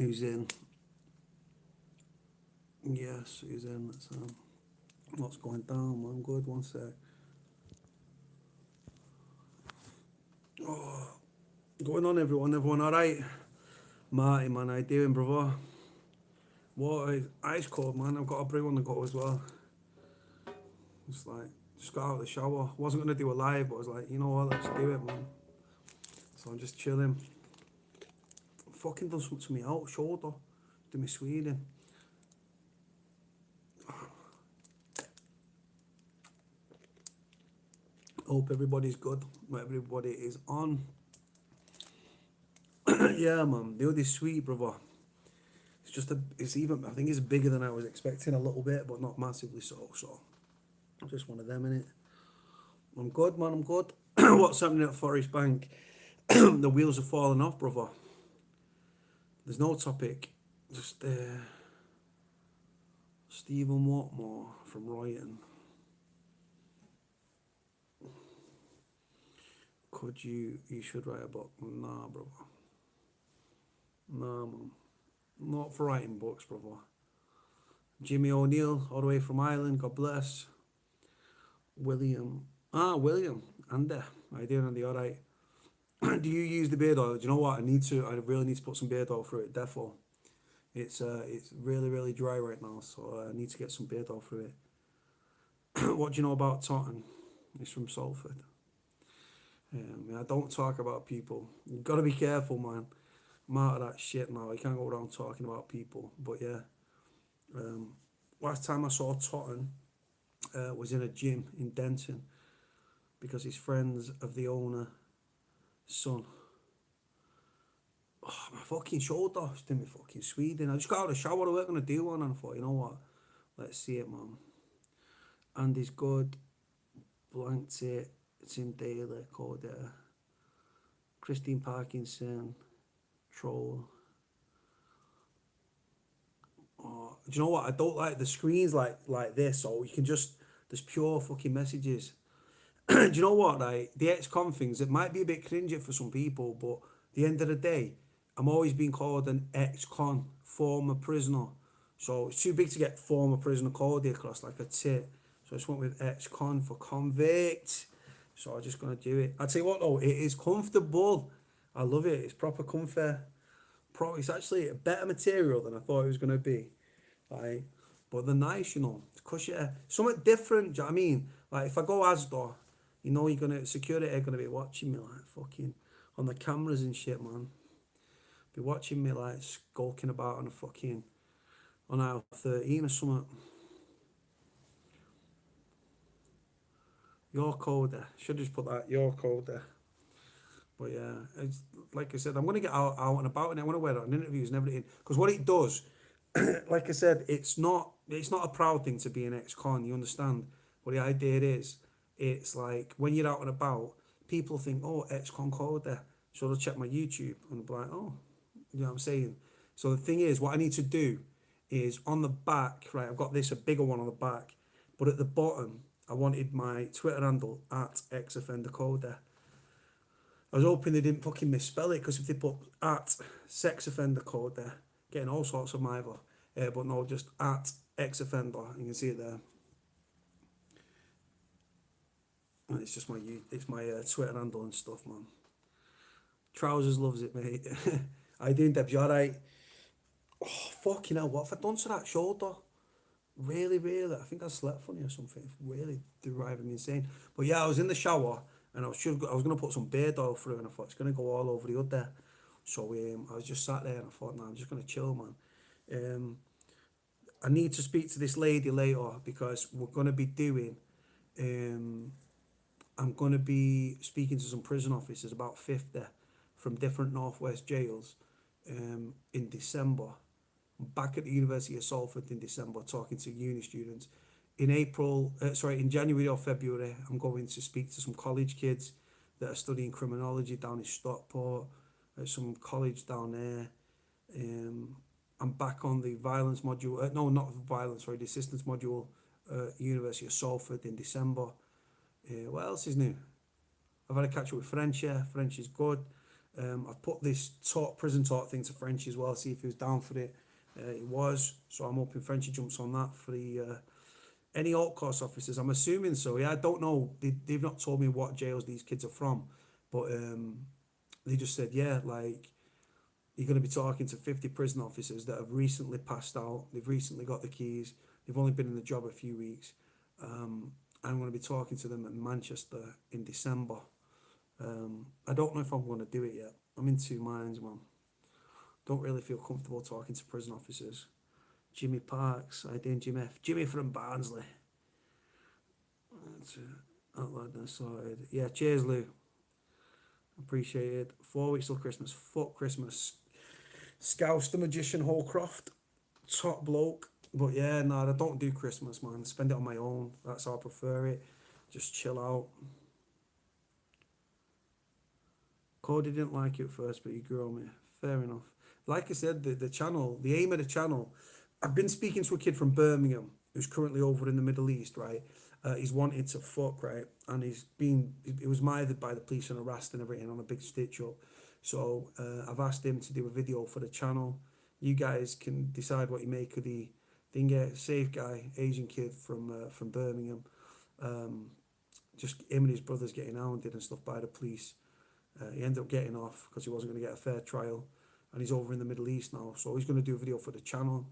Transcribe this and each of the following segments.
Who's in? Yes, who's in? Let's what's going down, man? Good, one sec. Oh, going on, everyone? Everyone all right? Marty, man, how you doing, brother? Water is ice cold, man. I've got a brew on the go as well. It's like, just got out of the shower. Wasn't going to do a live, but I was like, you know what, let's do it, man. So I'm just chilling. Fucking done something to me out shoulder. Do me Sweden. Hope everybody's good. Everybody is on. Yeah, man. The other sweet, brother. It's just it's even, I think it's bigger than I was expecting a little bit, but not massively so. So, just one of them, innit? I'm good, man. I'm good. What's happening at Forest Bank? The wheels are falling off, brother. There's no topic. Just Stephen Watmore from Royton. You should write a book. Nah, brother. Nah, man. Not for writing books, brother. Jimmy O'Neill, all the way from Ireland. God bless. William. William. Andy. How you doing, Andy? All right. Do you use the beard oil? Do you know what? I really need to put some beard oil through it. Defo. It's really, really dry right now, so I need to get some beard oil through it. What do you know about Totten? It's from Salford. I don't talk about people. You've got to be careful, man. I'm out of that shit now. You can't go around talking about people. But yeah, last time I saw Totten was in a gym in Denton because he's friends of the owner's son. Oh, my fucking shoulder. Just in my fucking Sweden. I just got out of the shower. I wasn't going to do one, and I thought, you know what? Let's see it, man. Andy's good. Blanked it. Tim Daly, Cody. Christine Parkinson. Troll. Oh, do you know what? I don't like the screens like this, so you can just, there's pure fucking messages. Do you know what? Like, the ex-con things, it might be a bit cringy for some people, but at the end of the day, I'm always being called an ex-con, former prisoner. So it's too big to get former prisoner Cody across like a tit. So I just went with ex-con for convict. So I'm just going to do it. I'll tell you what though, it is comfortable. I love it. It's proper comfort. It's actually a better material than I thought it was going to be. Like, but they're nice, you know. Because something different, do you know what I mean? Like, if I go Asda, you know, security are going to be watching me, like, fucking, on the cameras and shit, man. Be watching me, like, skulking about on aisle 13 or something. Your code there. Should just put that, your code there. But yeah, it's, like I said, I'm going to get out and about and I want to wear it on interviews and everything. Because what it does, like I said, it's not a proud thing to be an ex-con, you understand? What the idea is, it's like when you're out and about, people think, oh, ex-con code there. So they'll check my YouTube and be like, oh, you know what I'm saying? So the thing is, what I need to do is on the back, right, I've got this, a bigger one on the back, but at the bottom, I wanted my Twitter handle at ex-offender-coder. I was hoping they didn't fucking misspell it, because if they put at sex offender code there, getting all sorts of either. But no, just at ex-offender. You can see it there. And it's just my Twitter handle and stuff, man. Trousers loves it, mate. I doing, Debs? You alright? Oh, fucking hell, what have I done to that shoulder? Really, really? I think I slept funny or something. It's really driving me insane. But yeah, I was in the shower and I was going to put some beard oil through and I thought it's going to go all over the hood there. So I was just sat there and I thought, nah, I'm just going to chill, man. I need to speak to this lady later because we're going to be doing, I'm going to be speaking to some prison officers, about 50 from different northwest jails in December. I'm back at the University of Salford in December talking to uni students. In January or February, I'm going to speak to some college kids that are studying criminology down in Stockport, some college down there. I'm back on the violence module, no, not violence, sorry, the assistance module, University of Salford in December. What else is new? I've had a catch up with French, yeah, French is good. I've put this prison talk thing to Frenchie as well, see if he was down for it. He was, so I'm hoping Frenchie jumps on that for the any alt course officers. I'm assuming so. Yeah, I don't know. They've not told me what jails these kids are from, but they just said, yeah, like you're going to be talking to 50 prison officers that have recently passed out. They've recently got the keys. They've only been in the job a few weeks. I'm going to be talking to them in Manchester in December. I don't know if I'm going to do it yet. I'm in two minds, man. Don't really feel comfortable talking to prison officers. Jimmy Parks, I did Jimmy F. Jimmy from Barnsley. That's it. Sorted. Yeah, cheers, Lou. Appreciate it. 4 weeks till Christmas. Fuck Christmas. Scouse the Magician Holcroft. Top bloke. But yeah, nah, I don't do Christmas, man. Spend it on my own. That's how I prefer it. Just chill out. Cody didn't like it at first, but he grew on me. Fair enough. Like I said, the channel, the aim of the channel, I've been speaking to a kid from Birmingham who's currently over in the Middle East, right? He's wanted to fuck, right? And he was mired by the police and harassed and everything on a big stitch up. So I've asked him to do a video for the channel. You guys can decide what you make of the thing. Yeah, safe guy, Asian kid from Birmingham. Just him and his brothers getting hounded and stuff by the police. He ended up getting off because he wasn't going to get a fair trial, and he's over in the Middle East now. So he's going to do a video for the channel.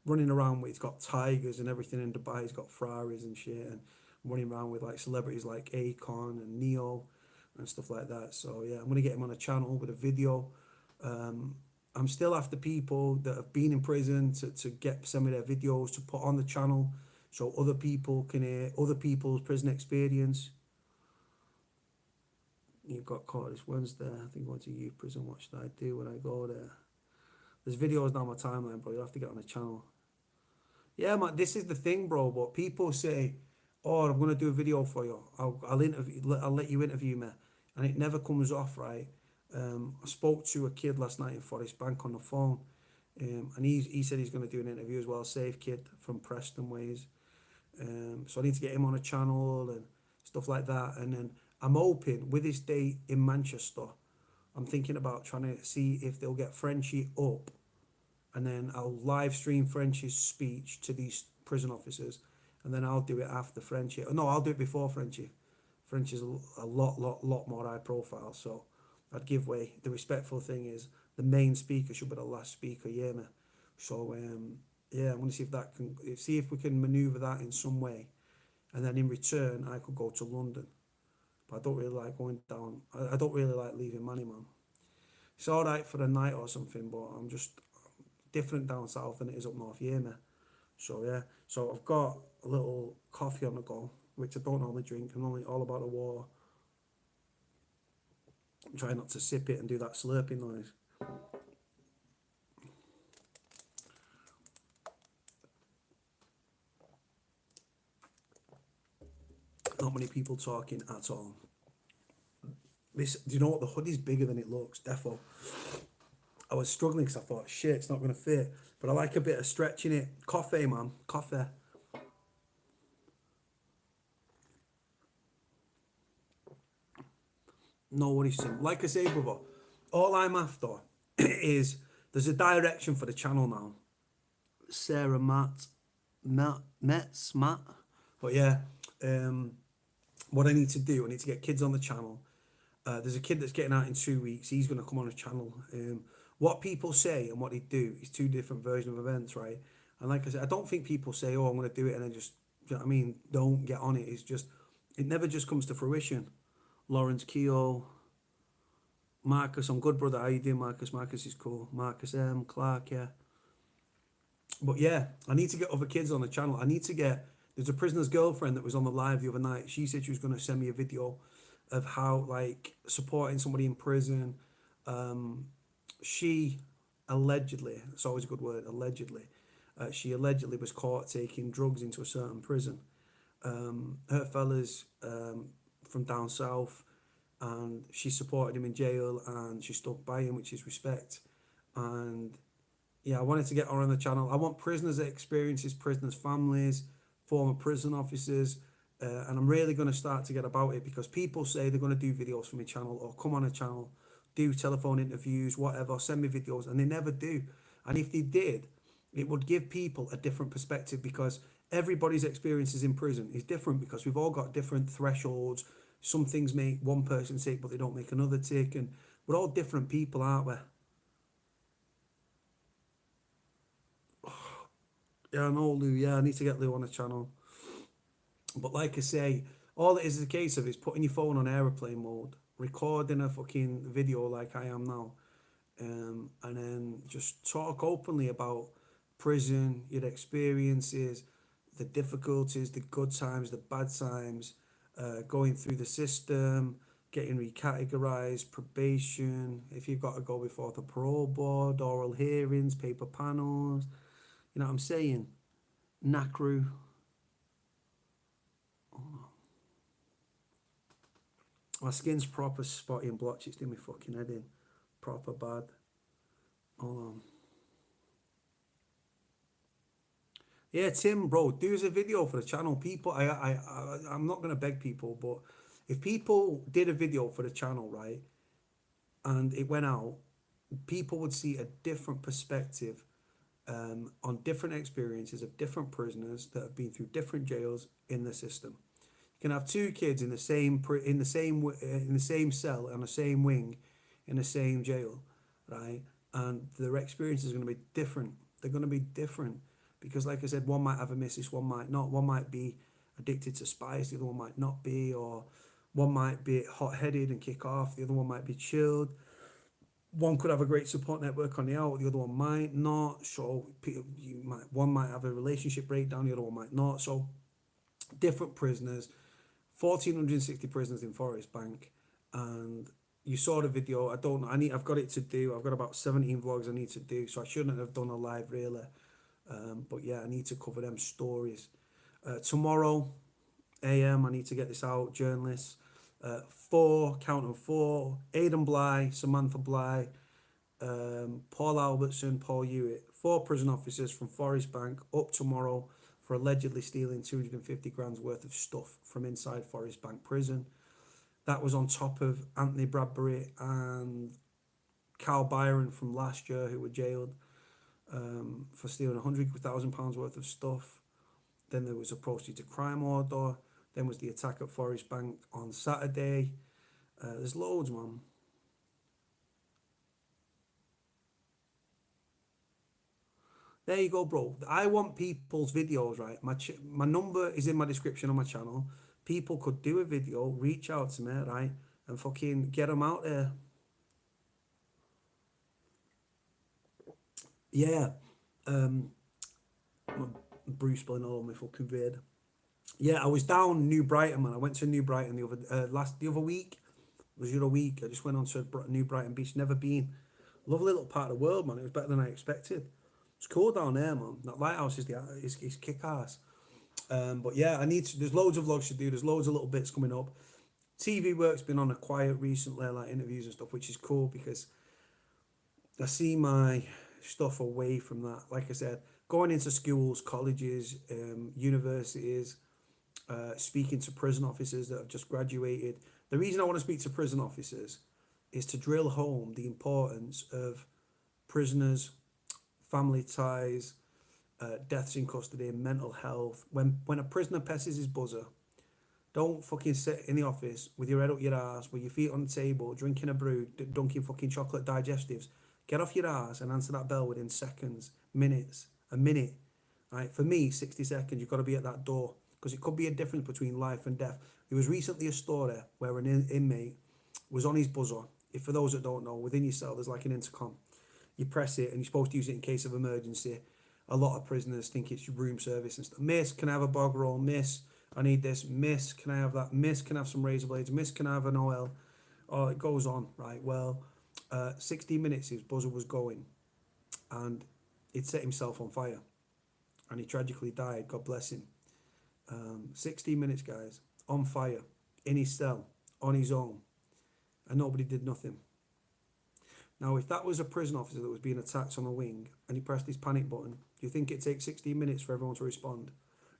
Running around with, he's got tigers and everything in Dubai. He's got Ferraris and shit, and running around with like celebrities like Akon and Neo and stuff like that. So yeah, I'm going to get him on a channel with a video. I'm still after people that have been in prison to get some of their videos to put on the channel so other people can hear other people's prison experience. You got caught this Wednesday. I think going to youth prison. What should I do when I go there? There's videos down my timeline, bro. You have to get on the channel. Yeah, man. This is the thing, bro. But people say, "Oh, I'm gonna do a video for you. I'll interview. I'll let you interview me," and it never comes off right. I spoke to a kid last night in Forest Bank on the phone, and he said he's gonna do an interview as well. Safe kid from Preston Ways. So I need to get him on a channel and stuff like that. And then I'm hoping with this date in Manchester, I'm thinking about trying to see if they'll get Frenchie up, and then I'll live stream Frenchie's speech to these prison officers, and then I'll do it after Frenchie. No, I'll do it before Frenchie. Frenchie's a lot more high profile, so I'd give way. The respectful thing is the main speaker should be the last speaker, yeah, man. So yeah, I'm gonna see if that can see if we can maneuver that in some way, and then in return I could go to London. But I don't really like going down. I don't really like leaving money, man. It's all right for a night or something, but I'm just different down south than it is up north, yeah, man. So yeah, so I've got a little coffee on the go, which I don't normally drink. I'm only all about the water. I'm trying not to sip it and do that slurping noise. Not many people talking at all. This, do you know what? The hoodie's bigger than it looks, defo. I was struggling because I thought, shit, it's not going to fit. But I like a bit of stretch in it. Coffee, man. Coffee. No worries, Sim. Like I say, brother, all I'm after is there's a direction for the channel now. Sarah Matt. But yeah, what I need to do, I need to get kids on the channel. There's a kid that's getting out in 2 weeks. He's going to come on a channel. What people say and what they do is two different versions of events, right? And like I said, I don't think people say, "Oh, I'm going to do it," and then just, you know what I mean, don't get on it. It's just, it never just comes to fruition. Lawrence Keogh, Marcus, I'm good, brother. How you doing, Marcus? Marcus is cool. Marcus M. Clark, yeah. But yeah, I need to get other kids on the channel. I need to get. There's a prisoner's girlfriend that was on the live the other night. She said she was going to send me a video of how, like, supporting somebody in prison. She allegedly, it's always a good word, allegedly, she allegedly was caught taking drugs into a certain prison. Her fella's from down south, and she supported him in jail, and she stuck by him, which is respect. And yeah, I wanted to get her on the channel. I want prisoners' experiences, prisoners' families, former prison officers, And I'm really going to start to get about it because people say they're going to do videos for my channel or come on a channel, do telephone interviews, whatever, send me videos, and they never do. And if they did, it would give people a different perspective because everybody's experiences in prison is different because we've all got different thresholds. Some things make one person tick, but they don't make another tick, and we're all different people, aren't we? Yeah, I know Lou. Yeah, I need to get Lou on the channel. But like I say, all it is a case of is putting your phone on aeroplane mode, recording a fucking video like I am now, and then just talk openly about prison, your experiences, the difficulties, the good times, the bad times, going through the system, getting recategorized, probation, if you've got to go before the parole board, oral hearings, paper panels, you know what I'm saying? NACRU. My skin's proper spotty and blotchy. It's doing my fucking head in. Proper bad. Hold on. Yeah, Tim, bro, do us a video for the channel. People, I'm not gonna beg people, but if people did a video for the channel, right, and it went out, people would see a different perspective on different experiences of different prisoners that have been through different jails in the system. You can have two kids in the same in the same cell on the same wing, in the same jail, right? And their experiences are going to be different. They're going to be different because, like I said, one might have a missus, one might not. One might be addicted to spice, the other one might not be, or one might be hot-headed and kick off. The other one might be chilled. One could have a great support network on the out, the other one might not. So one might have a relationship breakdown, the other one might not. So different prisoners, 1,460 prisoners in Forest Bank, and you saw the video. I don't know. I've got it to do. I've got about 17 vlogs I need to do, so I shouldn't have done a live really. But yeah, I need to cover them stories. Tomorrow, AM, I need to get this out. Journalists, count them four: Aidan Bly, Samantha Bly, Paul Albertson, Paul Hewitt. Four prison officers from Forest Bank up tomorrow for allegedly stealing 250 grand's worth of stuff from inside Forest Bank prison. That was on top of Anthony Bradbury and Carl Byron from last year, who were jailed for stealing £100,000 worth of stuff. Then there was a proceeds of crime order. Then was the attack at Forest Bank on Saturday. There's loads, man. There you go, bro. I want people's videos, right? My number is in my description on my channel. People could do a video, reach out to me, right, and fucking get them out there. Yeah. My Bruce spelling all over my fucking beard. Yeah, I was down New Brighton, man. I went to New Brighton the other week. It was the other week. I just went on to New Brighton Beach. Never been. Lovely little part of the world, man. It was better than I expected. It's cool down there, man. That lighthouse is kick ass. But yeah, there's loads of vlogs to do. There's loads of little bits coming up. TV work's been on a quiet recently, like interviews and stuff, which is cool because I see my stuff away from that. Like I said, going into schools, colleges, universities, speaking to prison officers that have just graduated. The reason I want to speak to prison officers is to drill home the importance of prisoners, family ties, deaths in custody, mental health. When a prisoner passes his buzzer, don't fucking sit in the office with your head up your ass, with your feet on the table, drinking a brew, dunking fucking chocolate digestives. Get off your ass and answer that bell within seconds, minutes, a minute. Right? For me, 60 seconds, you've got to be at that door because it could be a difference between life and death. There was recently a story where an inmate was on his buzzer. If for those that don't know, within your cell, there's like an intercom. You press it and you're supposed to use it in case of emergency. A lot of prisoners think it's room service and stuff. Miss, can I have a bog roll? Miss, I need this. Miss, can I have that? Miss, can I have some razor blades? Miss, can I have an oil? Oh, it goes on, right? Well, 60 minutes his buzzer was going and he'd set himself on fire and he tragically died. God bless him. 16 minutes, guys, on fire, in his cell, on his own, and nobody did nothing. Now, if that was a prison officer that was being attacked on a wing and he pressed his panic button, do you think it takes 16 minutes for everyone to respond?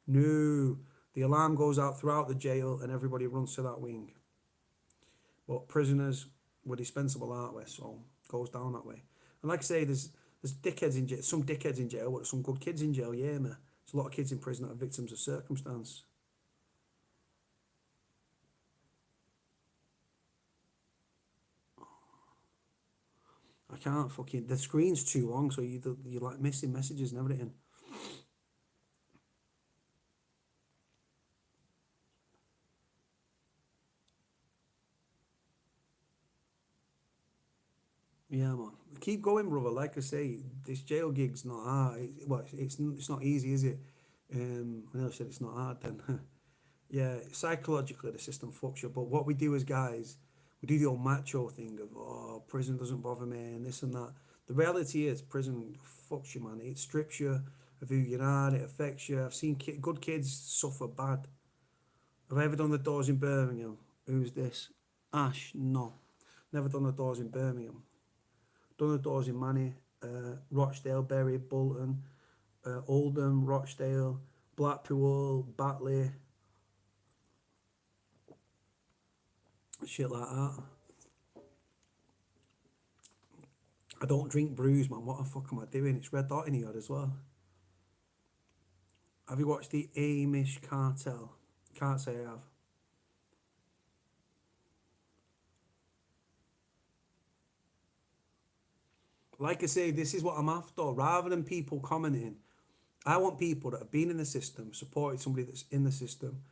No. The alarm goes out throughout the jail and everybody runs to that wing. But prisoners were dispensable, aren't we? So it goes down that way. And like I say, there's dickheads in jail, some dickheads in jail, but some good kids in jail, yeah, man. There's a lot of kids in prison that are victims of circumstance. I can't fucking, the screen's too long, so you're like missing messages and everything. Yeah, man. Keep going, brother. Like I say, this jail gig's not hard. Well, it's not easy, is it? I nearly said it's not hard then. Yeah, psychologically the system fucks you. But what we do as guys, we do the old macho thing of, oh, prison doesn't bother me and this and that. The reality is, prison fucks you, man. It strips you of who you are. It affects you. I've seen good kids suffer bad. Have I ever done the doors in Birmingham? Who's this? Ash? No. Never done the doors in Birmingham. Done the doors in Manny, Rochdale, Bury, Bolton, Oldham, Rochdale, Blackpool, Batley, shit like that. I don't drink brews, man. What the fuck am I doing? It's red dot in here as well. Have you watched the Amish Cartel? Can't say I have. Like I say, this is what I'm after. Rather than people commenting, I want people that have been in the system, supported somebody that's in the system,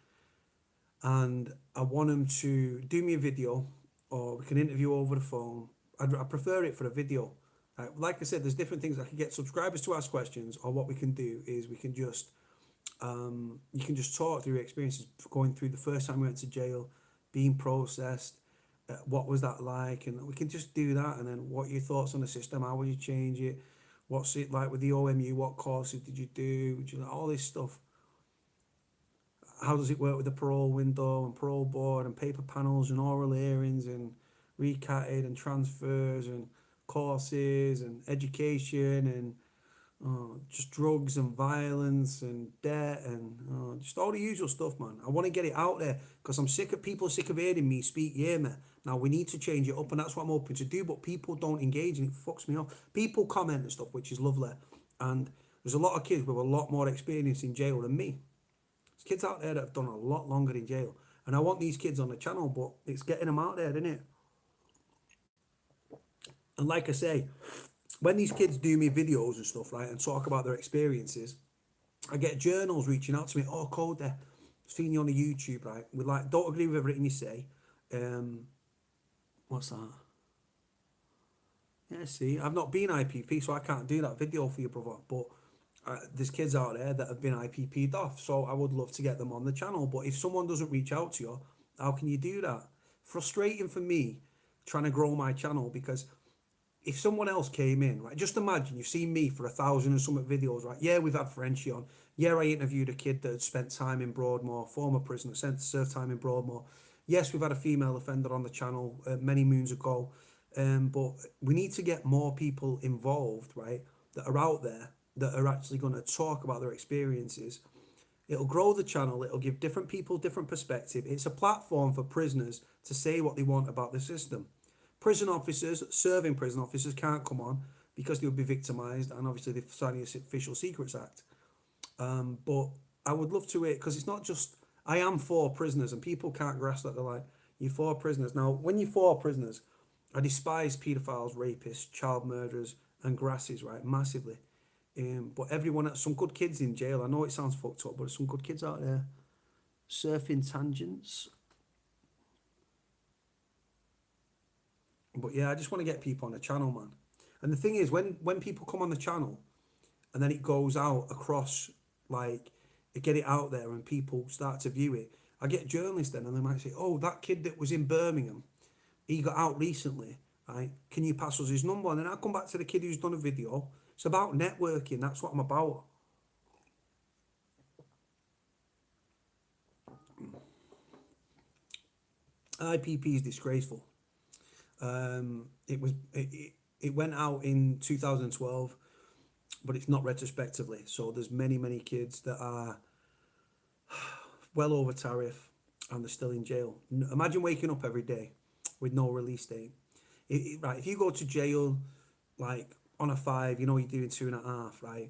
and I want them to do me a video or we can interview over the phone. I prefer it for a video. Like I said, there's different things. I can get subscribers to ask questions, or what we can do is we can just you can just talk through your experiences going through the first time we went to jail, being processed, what was that like, and we can just do that. And then what are your thoughts on the system? How would you change it? What's it like with the OMU? What courses did you do? All this stuff. How does it work with the parole window and parole board and paper panels and oral hearings and recatted and transfers and courses and education and just drugs and violence and debt and just all the usual stuff, man. I want to get it out there because I'm sick of people sick of hearing me speak. Yeah, man. Now we need to change it up, and that's what I'm hoping to do. But people don't engage, and it fucks me off. People comment and stuff, which is lovely, and there's a lot of kids with a lot more experience in jail than me. There's kids out there that have done a lot longer in jail, and I want these kids on the channel, but it's getting them out there, isn't it? And like I say, when these kids do me videos and stuff, right, and talk about their experiences, I get journals reaching out to me. Oh, Cody, seeing you on the YouTube, right? We like don't agree with everything you say. Um, what's that? Yeah, see, I've not been IPP, so I can't do that video for you, brother. But there's kids out there that have been IPP'd off, so I would love to get them on the channel. But if someone doesn't reach out to you, how can you do that? Frustrating for me trying to grow my channel because if someone else came in, right, just imagine you've seen me for 1,000 and something videos, right? Yeah, we've had Frenchie on. Yeah, I interviewed a kid that had spent time in Broadmoor, former prisoner, sent to serve time in Broadmoor. Yes, we've had a female offender on the channel many moons ago. But we need to get more people involved, right, that are out there that are actually going to talk about their experiences. It'll grow the channel. It'll give different people different perspective. It's a platform for prisoners to say what they want about the system. Prison officers, serving prison officers, can't come on because they would be victimised, and obviously they've signed the Official Secrets Act. But I would love to it because it's not just I am for prisoners, and people can't grasp that. They're like, you're for prisoners. Now, when you're for prisoners, I despise paedophiles, rapists, child murderers, and grasses, right, massively. But everyone, some good kids in jail. I know it sounds fucked up, but there's some good kids out there surfing tangents. But yeah, I just want to get people on the channel, man. And the thing is, when people come on the channel, and then it goes out across, like, get it out there, and people start to view it. I get journalists then, and they might say, "Oh, that kid that was in Birmingham, he got out recently, right? Can you pass us his number?" And then I come back to the kid who's done a video. It's about networking. That's what I'm about. IPP is disgraceful. It went out in 2012, but it's not retrospectively. So there's many kids that are well over tariff, and they're still in jail. Imagine waking up every day with no release date. Right, if you go to jail like on a five, you know you're doing two and a half, right?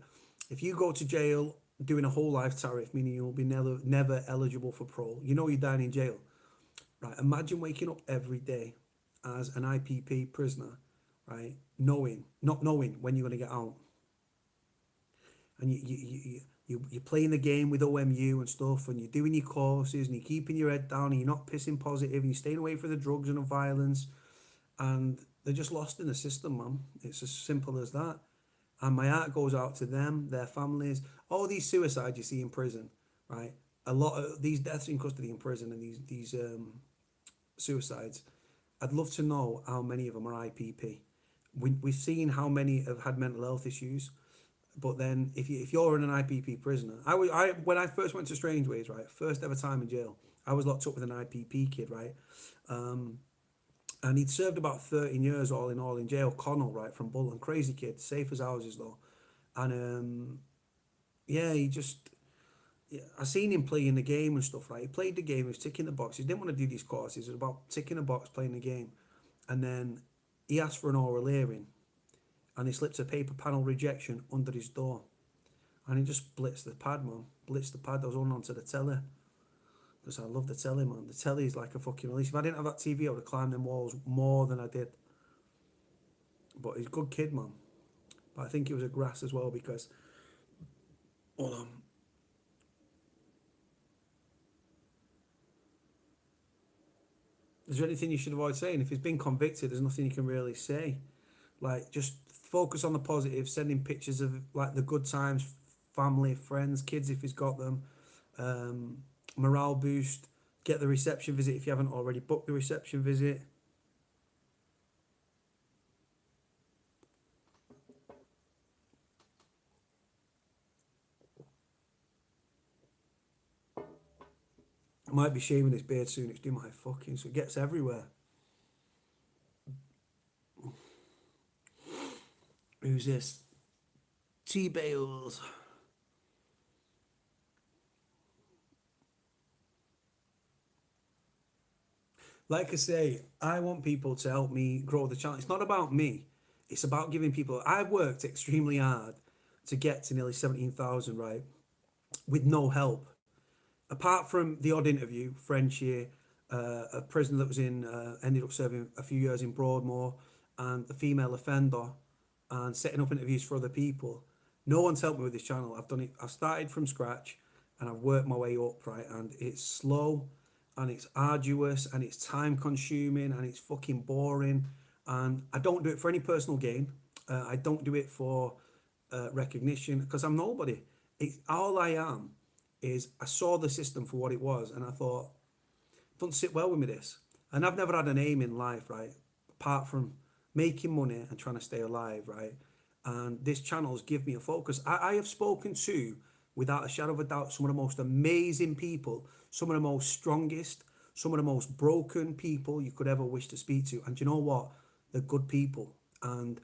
If you go to jail doing a whole life tariff, meaning you'll be never eligible for parole, you know you're dying in jail, right? Imagine waking up every day as an IPP prisoner, right? Not knowing when you're going to get out, and you're playing the game with OMU and stuff, and you're doing your courses, and you're keeping your head down, and you're not pissing positive, and you're staying away from the drugs and the violence, and they're just lost in the system, man. It's as simple as that. And my heart goes out to them, their families, all these suicides you see in prison, right? A lot of these deaths in custody in prison and these suicides. I'd love to know how many of them are IPP. We've seen how many have had mental health issues, but then if you're in an IPP prisoner, I when I first went to Strangeways, right, first ever time in jail, I was locked up with an IPP kid, right, and he'd served about 13 years all in jail. Connell, right, from Bolton, crazy kid, safe as houses though, and yeah, he just. Yeah, I seen him playing the game and stuff, right? He played the game, he was ticking the boxes. He didn't want to do these courses, it was about ticking a box, playing the game. And then he asked for an oral hearing, and he slipped a paper panel rejection under his door. And he just blitzed the pad, man. Blitzed the pad. I was on onto the telly. Because I love the telly, man. The telly is like a fucking release. If I didn't have that TV, I would have climbed them walls more than I did. But he's a good kid, man. But I think he was a grass as well because, hold on. Is there anything you should avoid saying? If he's been convicted, there's nothing you can really say. Like, just focus on the positive, sending pictures of like the good times, family, friends, kids if he's got them. Morale boost. Get the reception visit if you haven't already booked the reception visit. I might be shaving this beard soon. It's doing my fucking, so it gets everywhere. Who's this? T Bales. Like I say, I want people to help me grow the channel. It's not about me. It's about giving people. I've worked extremely hard to get to nearly 17,000, right? With no help. Apart from the odd interview, French here, a prisoner that was in, ended up serving a few years in Broadmoor, and the female offender, and setting up interviews for other people. No one's helped me with this channel. I've done it. I've started from scratch, and I've worked my way up, right? And it's slow, and it's arduous, and it's time consuming, and it's fucking boring. And I don't do it for any personal gain. I don't do it for recognition because I'm nobody. It's all I am is I saw the system for what it was, and I thought, don't sit well with me this. And I've never had an aim in life, right? Apart from making money and trying to stay alive, right? And this channel's give me a focus. I have spoken to, without a shadow of a doubt, some of the most amazing people, some of the most strongest, some of the most broken people you could ever wish to speak to. And you know what? They're good people. And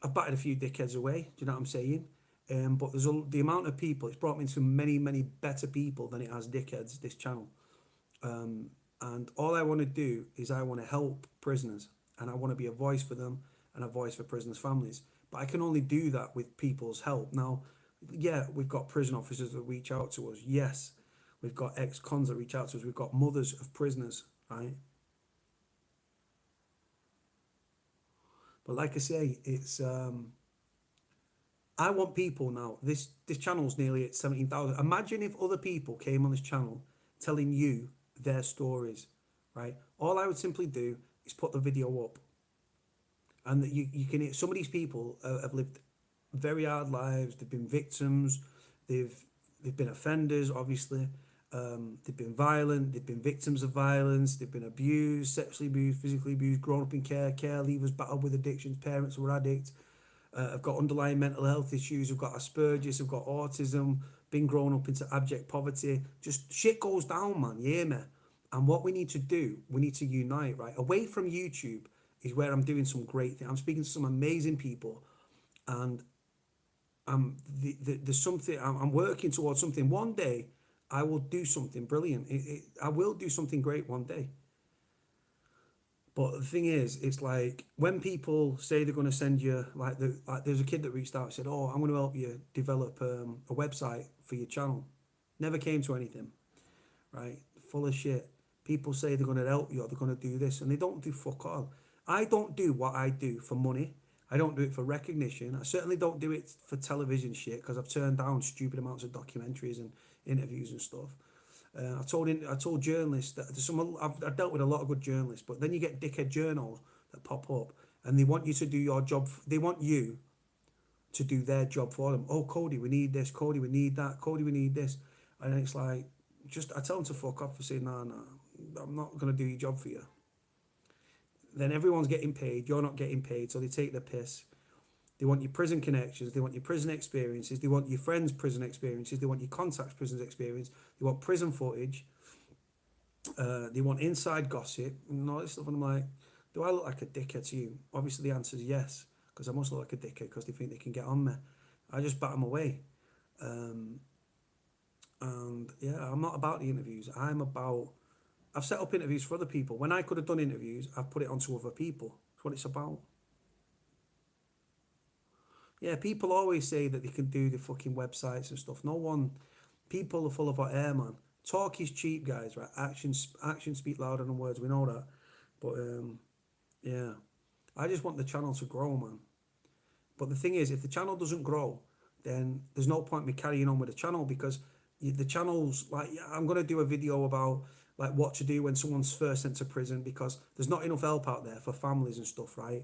I've batted a few dickheads away. Do you know what I'm saying? But the amount of people, it's brought me into many, many better people than it has dickheads, this channel. And all I want to do is I want to help prisoners, and I want to be a voice for them and a voice for prisoners' families. But I can only do that with people's help. Now, yeah, we've got prison officers that reach out to us. Yes, we've got ex-cons that reach out to us. We've got mothers of prisoners, right? But like I say, it's I want people now. This channel's nearly at 17,000. Imagine if other people came on this channel telling you their stories, right? All I would simply do is put the video up, and that you can. Some of these people have lived very hard lives. They've been victims. They've they've been offenders, obviously. They've been violent. They've been victims of violence. They've been abused, sexually abused, physically abused, grown up in care leavers, battled with addictions, parents who were addicts. Have got underlying mental health issues, have got Asperger's, have got autism, been grown up into abject poverty. Just shit goes down, man. You hear me? And what we need to do, we need to unite, right? Away from YouTube is where I'm doing some great things. I'm speaking to some amazing people, and there's something I'm working towards something. One day, I will do something brilliant. I will do something great one day. But the thing is, it's like when people say they're going to send you, like there's a kid that reached out and said, "Oh, I'm going to help you develop a website for your channel." Never came to anything, right? Full of shit. People say they're going to help you or they're going to do this, and they don't do fuck all. I don't do what I do for money. I don't do it for recognition. I certainly don't do it for television shit because I've turned down stupid amounts of documentaries and interviews and stuff. I told journalists that there's I've dealt with a lot of good journalists, but then you get dickhead journals that pop up and they want you to do your job. They want you to do their job for them. Oh, Cody, we need this. Cody, we need that. Cody, we need this. And it's like, I tell them to fuck off for saying, no, I'm not going to do your job for you. Then everyone's getting paid. You're not getting paid. So they take the piss. They want your prison connections. They want your prison experiences. They want your friends' prison experiences. They want your contacts' prison experience. They want prison footage. They want inside gossip and all this stuff. And I'm like, do I look like a dickhead to you? Obviously, the answer is yes, because I must look like a dickhead because they think they can get on me. I just bat them away. And yeah, I'm not about the interviews. I've set up interviews for other people. When I could have done interviews, I've put it onto other people. That's what it's about. Yeah, people always say that they can do the fucking websites and stuff. People are full of hot air, man. Talk is cheap, guys, right? Actions speak louder than words. We know that. But, yeah. I just want the channel to grow, man. But the thing is, if the channel doesn't grow, then there's no point me carrying on with the channel because the channel's like, I'm going to do a video about like what to do when someone's first sent to prison because there's not enough help out there for families and stuff, right?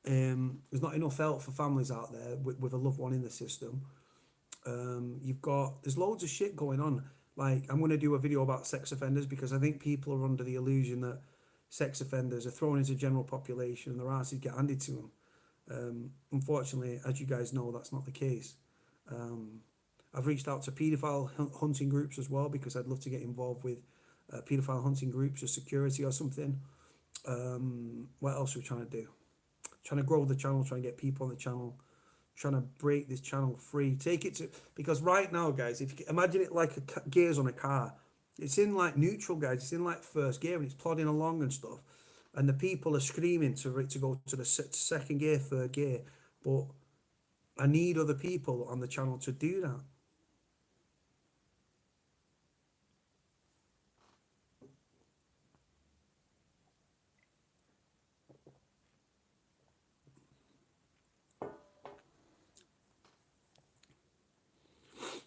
There's not enough help for families out there with a loved one in the system. There's loads of shit going on. Like, I'm going to do a video about sex offenders because I think people are under the illusion that sex offenders are thrown into the general population and their asses get handed to them. Unfortunately, as you guys know, that's not the case. I've reached out to paedophile hunting groups as well because I'd love to get involved with paedophile hunting groups or security or something. What else are we trying to do? Trying to grow the channel, trying to get people on the channel, trying to break this channel free. Take it to, because right now, guys, if you imagine it like gears on a car, it's in like neutral, guys. It's in like first gear and it's plodding along and stuff. And the people are screaming for it to go to the second gear, third gear. But I need other people on the channel to do that.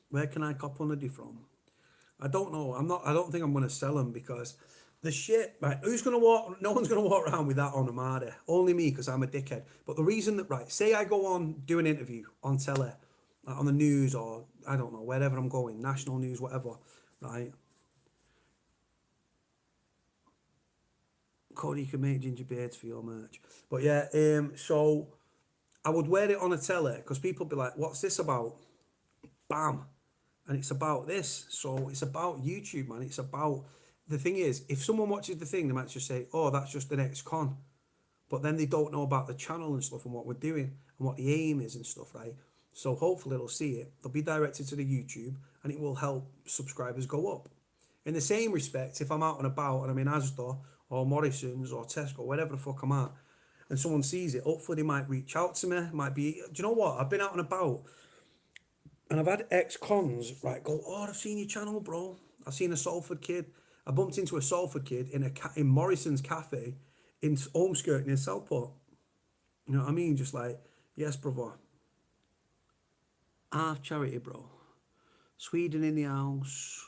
Where can I cop on a from? I don't know. I don't think I'm going to sell them because the shit, right? Who's going to walk? No one's going to walk around with that on Armada. Only me because I'm a dickhead. But the reason that, right, say I go on, do an interview on telly, like on the news or I don't know, wherever I'm going, national news, whatever, right? Cody, you can make ginger beards for your merch. But yeah, so I would wear it on a telly because people be like, what's this about? Bam. And it's about this. So it's about YouTube, man. It's about, the thing is, if someone watches the thing, they might just say, oh, that's just the next con. But then they don't know about the channel and stuff and what we're doing and what the aim is and stuff, right? So hopefully they'll see it. They'll be directed to the YouTube and it will help subscribers go up. In the same respect, if I'm out and about and I'm in Asda or Morrison's or Tesco, wherever the fuck I'm at, and someone sees it, hopefully they might reach out to me. Might be, do you know what? I've been out and about and I've had ex-cons, right, go, oh, I've seen your channel, bro. I've seen a Salford kid. I bumped into a Salford kid in Morrison's cafe in Ormskirk near Southport. You know what I mean? Just like, yes, brother. Half charity, bro. Sweden in the house.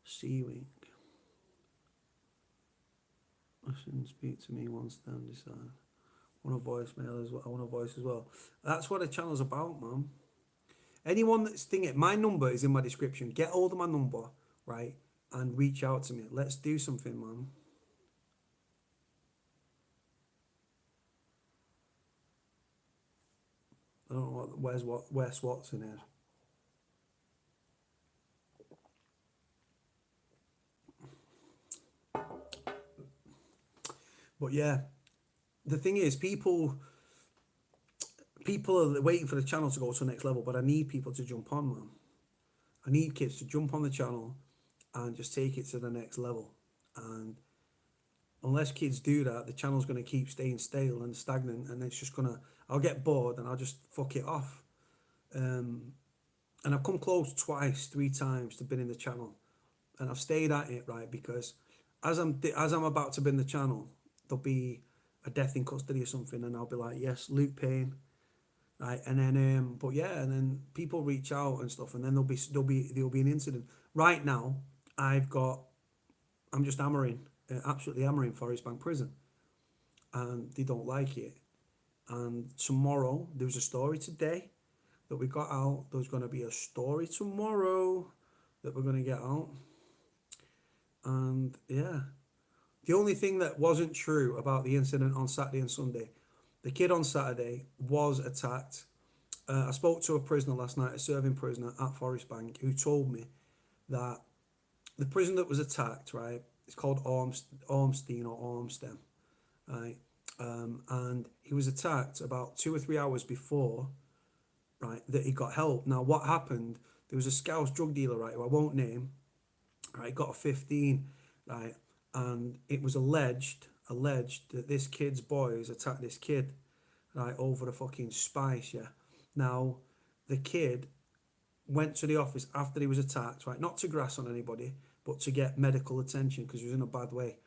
Seawing. Listen, speak to me once, then decide. Want a voicemail as well. I want a voice as well. That's what the channel's about, man. Anyone that's thinking, my number is in my description. Get hold of my number, right? And reach out to me. Let's do something, man. I don't know what Wes Watson is. But yeah, the thing is, people are waiting for the channel to go to the next level, but I need people to jump on, man. I need kids to jump on the channel and just take it to the next level. And unless kids do that, the channel's going to keep staying stale and stagnant, and it's just gonna. I'll get bored and I'll just fuck it off. Um, and I've come close twice, three times to binning the channel, and I've stayed at it, right, because as I'm about to bin the channel, there'll be a death in custody or something, and I'll be like, yes, Luke Payne, right, and then but yeah, and then people reach out and stuff, and then there'll be an incident. Right now, I've got I'm just hammering, absolutely hammering Forest Bank Prison, and they don't like it. And tomorrow, there was a story today that we got out. There's going to be a story tomorrow that we're going to get out. And yeah, the only thing that wasn't true about the incident on Saturday and Sunday, the kid on Saturday was attacked. I spoke to a prisoner last night, a serving prisoner at Forest Bank, who told me that the prison that was attacked, right, it's called Ormstein or Ormstem, right, and he was attacked about 2 or 3 hours before, right, that he got help. Now, what happened? There was a Scouse drug dealer, right, who I won't name, right, got a 15, right, and it was alleged that this kid's boys attacked this kid, right, over a fucking spice, yeah. Now, the kid went to the office after he was attacked, right, not to grass on anybody, but to get medical attention because he was in a bad way,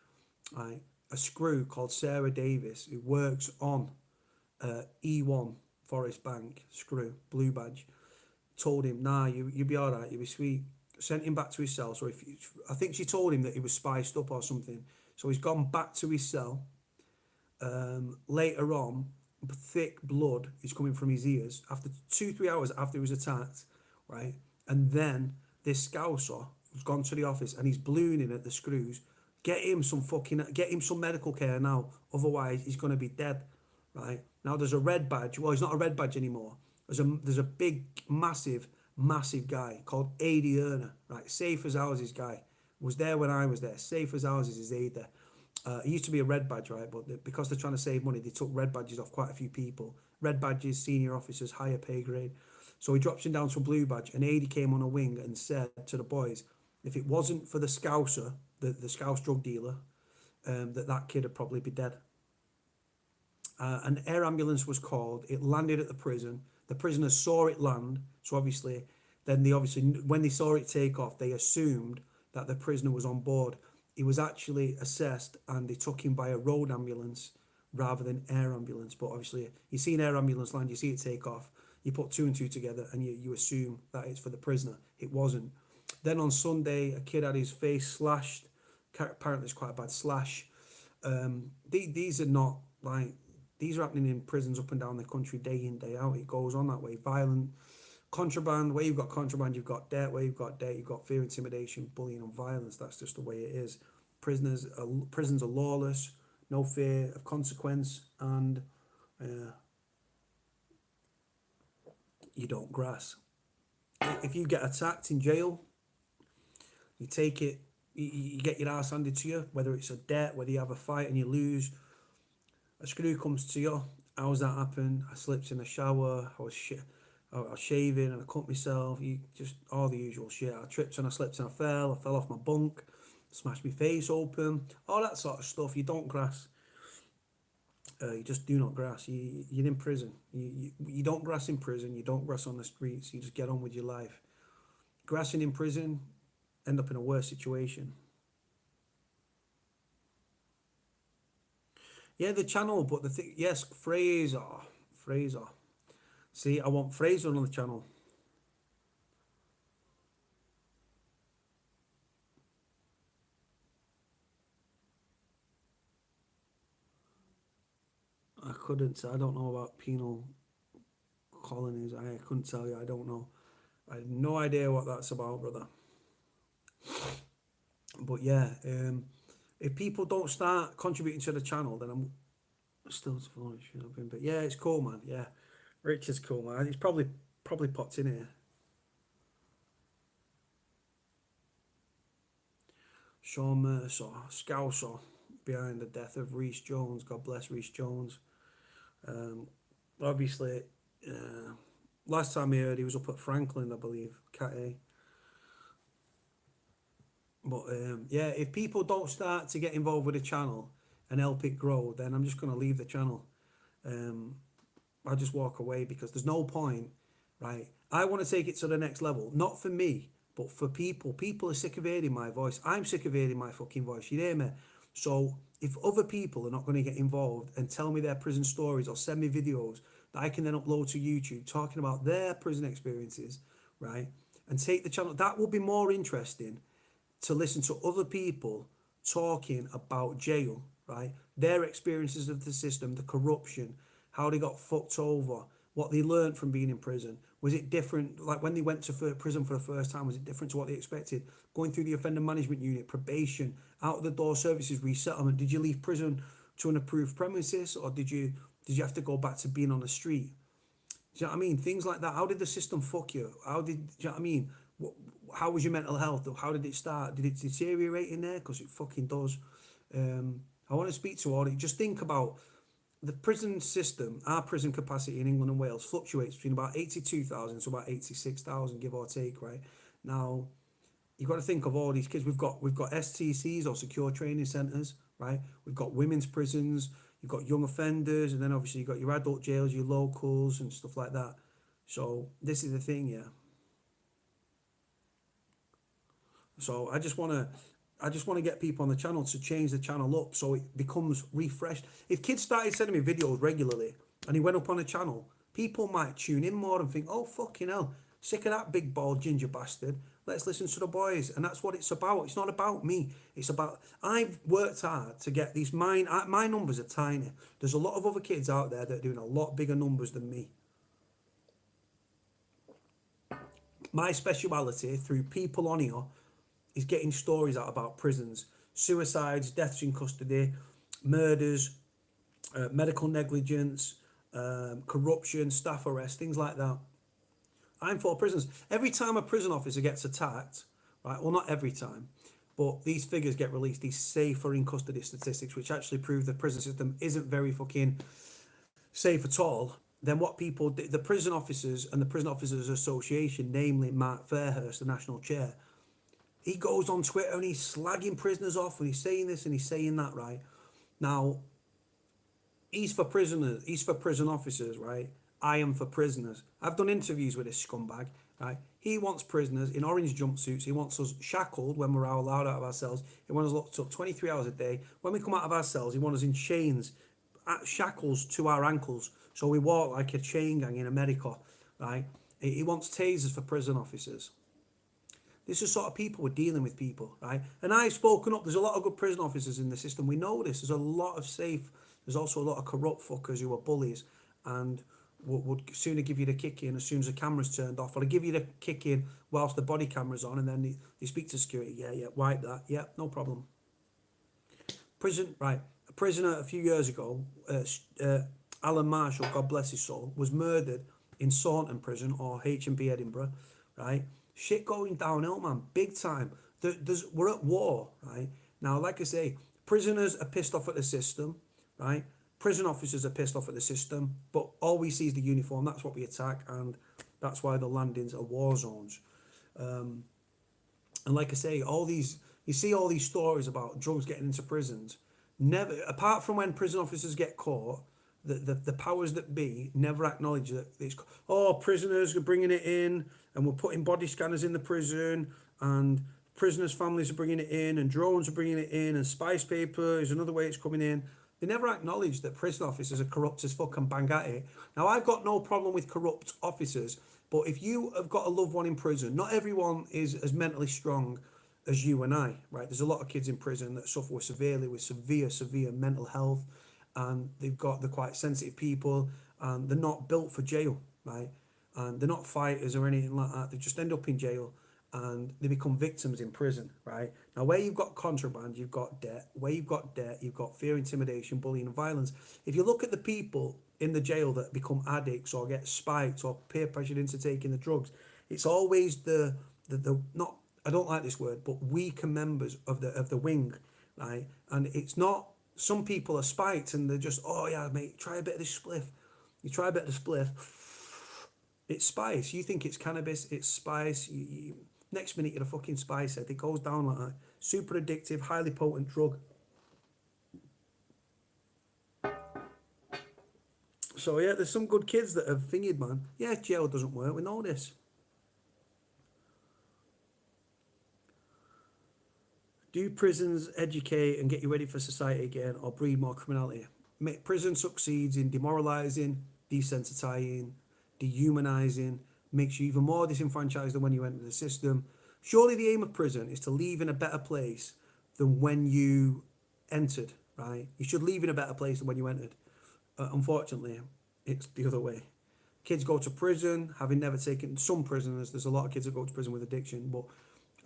right. A screw called Sarah Davis, who works on E1 Forest Bank, screw, blue badge, told him, nah, you'll be all right, you'll be sweet. Sent him back to his cell. So I think she told him that he was spiced up or something. So he's gone back to his cell. Later on, thick blood is coming from his ears after 2 3 hours after he was attacked, right? And then this scouser has gone to the office and he's ballooning at the screws. Get him some medical care now. Otherwise, he's going to be dead, right? Now there's a red badge. Well, he's not a red badge anymore. There's a big, massive guy called Adi Erner, right? Safe as houses guy. Was there when I was there. Safe as houses is Ada. He used to be a red badge, right? But because they're trying to save money, they took red badges off quite a few people. Red badges, senior officers, higher pay grade. So he drops him down to a blue badge, and Adi came on a wing and said to the boys, if it wasn't for the Scouser, the Scouse drug dealer, that kid would probably be dead. An air ambulance was called. It landed at the prison. The prisoners saw it land. So obviously, when they saw it take off, they assumed that the prisoner was on board. He was actually assessed, and they took him by a road ambulance rather than air ambulance. But obviously, you see an air ambulance land, you see it take off, you put two and two together, and you assume that it's for the prisoner. It wasn't. Then on Sunday, a kid had his face slashed. Apparently, it's quite a bad slash. These are not like these are happening in prisons up and down the country day in day out. It goes on that way. Violent contraband. Where you've got contraband, you've got debt. Where you've got debt, you've got fear, intimidation, bullying, and violence. That's just the way it is. Prisons are lawless. No fear of consequence, and you don't grass. If you get attacked in jail, you take it. You get your ass handed to you. Whether it's a debt, whether you have a fight and you lose, a screw comes to you. How's that happen? I slipped in the shower. I was shaving and I cut myself. You just all the usual shit. I tripped and I slipped and I fell off my bunk, smashed my face open, all that sort of stuff. You don't grass. You just do not grass. You're in prison. You don't grass in prison. You don't grass on the streets. You just get on with your life. Grassing in prison, end up in a worse situation. Yeah, the channel, but the thing, yes, Fraser. See, I want Fraser on the channel. I don't know about penal colonies. I couldn't tell you. I don't know. I have no idea what that's about, brother. But yeah, if people don't start contributing to the channel, then I'm still foolish. But yeah, it's cool, man. Yeah, Rich is cool, man. He's probably popped in here. Sean Mercer, Scouser, behind the death of Reece Jones. God bless Reece Jones. Obviously, last time I heard, he was up at Franklin, I believe, Cat A. But yeah, if people don't start to get involved with the channel and help it grow, then I'm just going to leave the channel. Um, I'll just walk away because there's no point, right? I want to take it to the next level, not for me, but for people. People are sick of hearing my voice. I'm sick of hearing my fucking voice. You hear me? So if other people are not going to get involved and tell me their prison stories or send me videos that I can then upload to YouTube talking about their prison experiences, right? And take the channel, that will be more interesting to listen to other people talking about jail, right? Their experiences of the system, the corruption, how they got fucked over, what they learned from being in prison. Was it different? Like when they went to prison for the first time, was it different to what they expected? Going through the offender management unit, probation, out of the door services, resettlement. Did you leave prison to an approved premises, or did you have to go back to being on the street? Do you know what I mean? Things like that. How did the system fuck you? Do you know what I mean? How was your mental health? How did it start? Did it deteriorate in there? Because it fucking does. I want to speak to all of you. Just think about the prison system. Our prison capacity in England and Wales fluctuates between about 82,000 to about 86,000, give or take, right? Now, you've got to think of all these kids. We've got STCs or secure training centres, right? We've got women's prisons, you've got young offenders, and then obviously you've got your adult jails, your locals and stuff like that. So this is the thing, yeah. So I just want to get people on the channel to change the channel up so it becomes refreshed. If kids started sending me videos regularly and he went up on a channel, people might tune in more and think, oh fucking hell, sick of that big bald ginger bastard. Let's listen to the boys. And that's what it's about. It's not about me. It's about, I've worked hard to get these, my numbers are tiny. There's a lot of other kids out there that are doing a lot bigger numbers than me. My speciality through people on here is getting stories out about prisons, suicides, deaths in custody, murders, medical negligence, corruption, staff arrests, things like that. I'm for prisons. Every time a prison officer gets attacked, right? Well, not every time, but these figures get released, these safer in custody statistics, which actually prove the prison system isn't very fucking safe at all. Then what people, the prison officers and the Prison Officers Association, namely Mark Fairhurst, the national chair, he goes on Twitter and he's slagging prisoners off and he's saying this and he's saying that, right? Now, he's for prisoners, he's for prison officers, right? I am for prisoners. I've done interviews with this scumbag, right? He wants prisoners in orange jumpsuits. He wants us shackled when we're allowed out of our cells. He wants us locked up 23 hours a day. When we come out of our cells, he wants us in chains, shackles to our ankles, so we walk like a chain gang in America, right? He wants tasers for prison officers. This is sort of people we're dealing with, people, right? And I've spoken up. There's a lot of good prison officers in the system. We know this. There's a lot of safe. There's also a lot of corrupt fuckers who are bullies and would sooner give you the kick in as soon as the camera's turned off, or they give you the kick in whilst the body camera's on, and then they speak to security. Yeah, wipe that. Yeah, no problem. Prison, right? A prisoner a few years ago, Alan Marshall, God bless his soul, was murdered in Saunton Prison or H&B Edinburgh, right? Shit going downhill, man, big time. We're at war, right? Now, like I say, prisoners are pissed off at the system, right? Prison officers are pissed off at the system, but all we see is the uniform. That's what we attack, and that's why the landings are war zones. And like I say, you see all these stories about drugs getting into prisons. Never, apart from when prison officers get caught, the powers that be never acknowledge that it's, oh, prisoners are bringing it in and we're putting body scanners in the prison and prisoners' families are bringing it in and drones are bringing it in and spice paper is another way it's coming in. They never acknowledge that prison officers are corrupt as fuck and bang at it. Now, I've got no problem with corrupt officers, but if you have got a loved one in prison, not everyone is as mentally strong as you and I, right? There's a lot of kids in prison that suffer with severe mental health, and they're quite sensitive people, and they're not built for jail, right? And they're not fighters or anything like that. They just end up in jail and they become victims in prison, right? Now, where you've got contraband, you've got debt. Where you've got debt, you've got fear, intimidation, bullying, and violence. If you look at the people in the jail that become addicts or get spiked or peer pressured into taking the drugs, it's always the not, I don't like this word, but weaker members of the wing, right? And it's not, some people are spiked and they're just, oh yeah, mate, try a bit of this spliff. You try a bit of the spliff, it's spice. You think it's cannabis, it's spice. Next minute you're a fucking spice head. It goes down like that. super addictive, highly potent drug. So yeah, there's some good kids that have thingied, man. Yeah, jail doesn't work. We know this. Do prisons educate and get you ready for society again, or breed more criminality? Prison succeeds in demoralising, desensitising, dehumanising, makes you even more disenfranchised than when you enter the system. Surely the aim of prison is to leave in a better place than when you entered, right? You should leave in a better place than when you entered. Unfortunately, it's the other way. Kids go to prison having never taken, some prisoners, there's a lot of kids that go to prison with addiction, but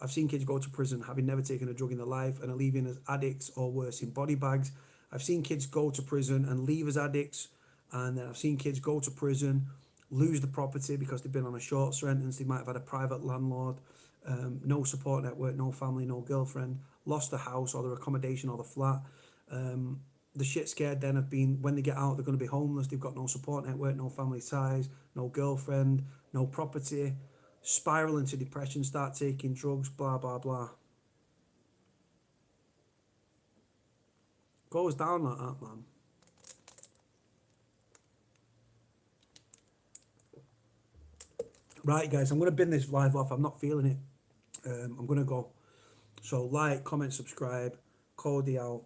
I've seen kids go to prison having never taken a drug in their life and are leaving as addicts or worse in body bags. I've seen kids go to prison and leave as addicts, and then I've seen kids go to prison, lose the property because they've been on a short sentence. They might have had a private landlord, no support network, no family, no girlfriend, lost the house or their accommodation or the flat. The shit scared then have been when they get out, they're going to be homeless. They've got no support network, no family ties, no girlfriend, no property. Spiral into depression, start taking drugs, blah, blah, blah. Goes down like that, man. Right, guys, I'm going to bin this live off. I'm not feeling it. I'm going to go. So like, comment, subscribe. Cody out.